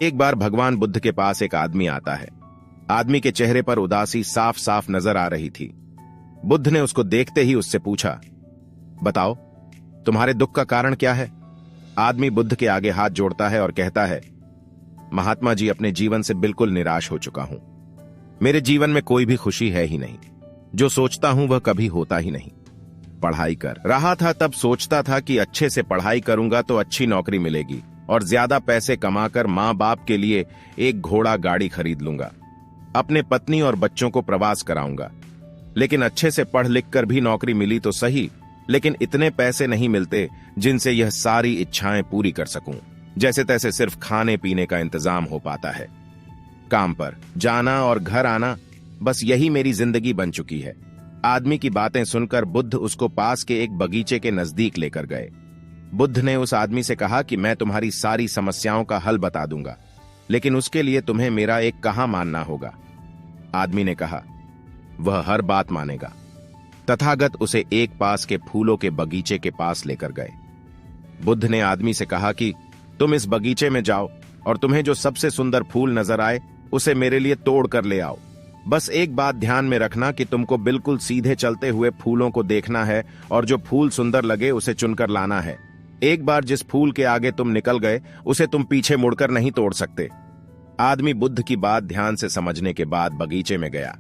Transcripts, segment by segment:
एक बार भगवान बुद्ध के पास एक आदमी आता है। आदमी के चेहरे पर उदासी साफ साफ नजर आ रही थी। बुद्ध ने उसको देखते ही उससे पूछा, बताओ तुम्हारे दुख का कारण क्या है। आदमी बुद्ध के आगे हाथ जोड़ता है और कहता है, महात्मा जी, अपने जीवन से बिल्कुल निराश हो चुका हूं। मेरे जीवन में कोई भी खुशी है ही नहीं। जो सोचता हूं वह कभी होता ही नहीं। पढ़ाई कर रहा था तब सोचता था कि अच्छे से पढ़ाई करूंगा तो अच्छी नौकरी मिलेगी और ज्यादा पैसे कमाकर मां बाप के लिए एक घोड़ा गाड़ी खरीद लूंगा। अपने पत्नी और बच्चों को प्रवास कराऊंगा। लेकिन अच्छे से पढ़ लिख कर भी नौकरी मिली तो सही, लेकिन इतने पैसे नहीं मिलते जिनसे यह सारी इच्छाएं पूरी कर सकूं। जैसे तैसे सिर्फ खाने पीने का इंतजाम हो पाता है। काम पर जाना और घर आना, बस यही मेरी जिंदगी बन चुकी है। आदमी की बातें सुनकर बुद्ध उसको पास के एक बगीचे के नजदीक लेकर गए। बुद्ध ने उस आदमी से कहा कि मैं तुम्हारी सारी समस्याओं का हल बता दूंगा, लेकिन उसके लिए तुम्हें मेरा एक कहा मानना होगा। आदमी ने कहा, वह हर बात मानेगा। तथागत उसे एक पास के फूलों के बगीचे के पास लेकर गए। बुद्ध ने आदमी से कहा कि तुम इस बगीचे में जाओ और तुम्हें जो सबसे सुंदर फूल नजर आए उसे मेरे लिए तोड़ कर ले आओ। बस एक बात ध्यान में रखना कि तुमको बिल्कुल सीधे चलते हुए फूलों को देखना है और जो फूल सुंदर लगे उसे चुनकर लाना है। एक बार जिस फूल के आगे तुम निकल गए उसे तुम पीछे मुड़कर नहीं तोड़ सकते। आदमी बुद्ध की बात ध्यान से समझने के बाद बगीचे में गया।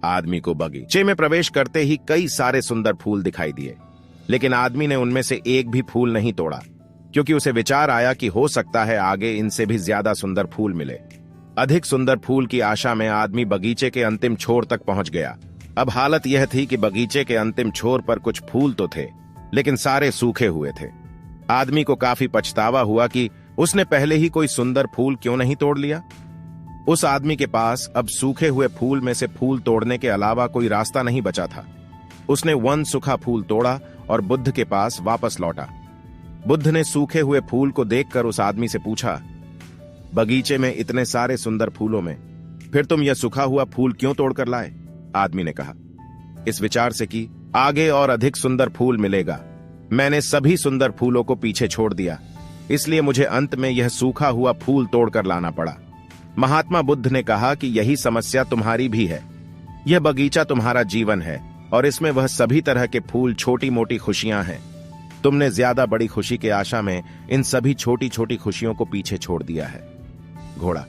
आदमी को बगीचे में प्रवेश करते ही कई सारे सुंदर फूल दिखाई दिए, लेकिन आदमी ने उनमें से एक भी फूल नहीं तोड़ा, क्योंकि उसे विचार आया कि हो सकता है आगे इनसे भी ज्यादा सुंदर फूल मिले। अधिक सुंदर फूल की आशा में आदमी बगीचे के अंतिम छोर तक पहुंच गया। अब हालत यह थी कि बगीचे के अंतिम छोर पर कुछ फूल तो थे, लेकिन सारे सूखे हुए थे। आदमी को काफी पछतावा हुआ कि उसने पहले ही कोई सुंदर फूल क्यों नहीं तोड़ लिया। उस आदमी के पास अब सूखे हुए फूल में से फूल तोड़ने के अलावा कोई रास्ता नहीं बचा था। उसने वन सूखा फूल तोड़ा और बुद्ध के पास वापस लौटा। बुद्ध ने सूखे हुए फूल को देखकर उस आदमी से पूछा, बगीचे में इतने सारे सुंदर फूलों में फिर तुम यह सूखा हुआ फूल क्यों तोड़कर लाए। आदमी ने कहा, इस विचार से कि आगे और अधिक सुंदर फूल मिलेगा, मैंने सभी सुंदर फूलों को पीछे छोड़ दिया, इसलिए मुझे अंत में यह सूखा हुआ फूल तोड़कर लाना पड़ा। महात्मा बुद्ध ने कहा कि यही समस्या तुम्हारी भी है। यह बगीचा तुम्हारा जीवन है और इसमें वह सभी तरह के फूल छोटी मोटी खुशियां हैं। तुमने ज्यादा बड़ी खुशी के आशा में इन सभी छोटी छोटी खुशियों को पीछे छोड़ दिया है। घोड़ा,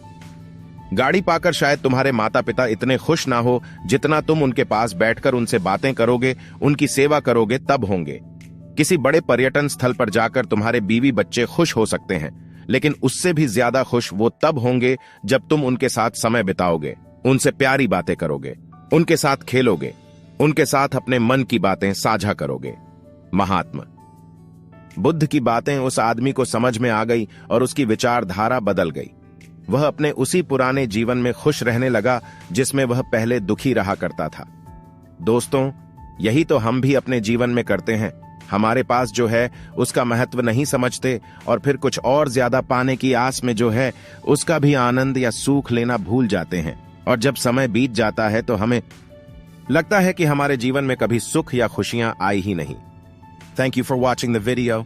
गाड़ी पाकर शायद तुम्हारे माता पिता इतने खुश ना हो जितना तुम उनके पास बैठकर उनसे बातें करोगे, उनकी सेवा करोगे तब होंगे। किसी बड़े पर्यटन स्थल पर जाकर तुम्हारे बीवी बच्चे खुश हो सकते हैं, लेकिन उससे भी ज्यादा खुश वो तब होंगे जब तुम उनके साथ समय बिताओगे, उनसे प्यारी बातें करोगे, उनके साथ खेलोगे, उनके साथ अपने मन की बातें साझा करोगे। महात्मा बुद्ध की बातें उस आदमी को समझ में आ गई और उसकी विचारधारा बदल गई। वह अपने उसी पुराने जीवन में खुश रहने लगा जिसमें वह पहले दुखी रहा करता था। दोस्तों, यही तो हम भी अपने जीवन में करते हैं। हमारे पास जो है उसका महत्व नहीं समझते और फिर कुछ और ज्यादा पाने की आस में जो है उसका भी आनंद या सुख लेना भूल जाते हैं। और जब समय बीत जाता है तो हमें लगता है कि हमारे जीवन में कभी सुख या खुशियां आई ही नहीं। Thank you for watching the video.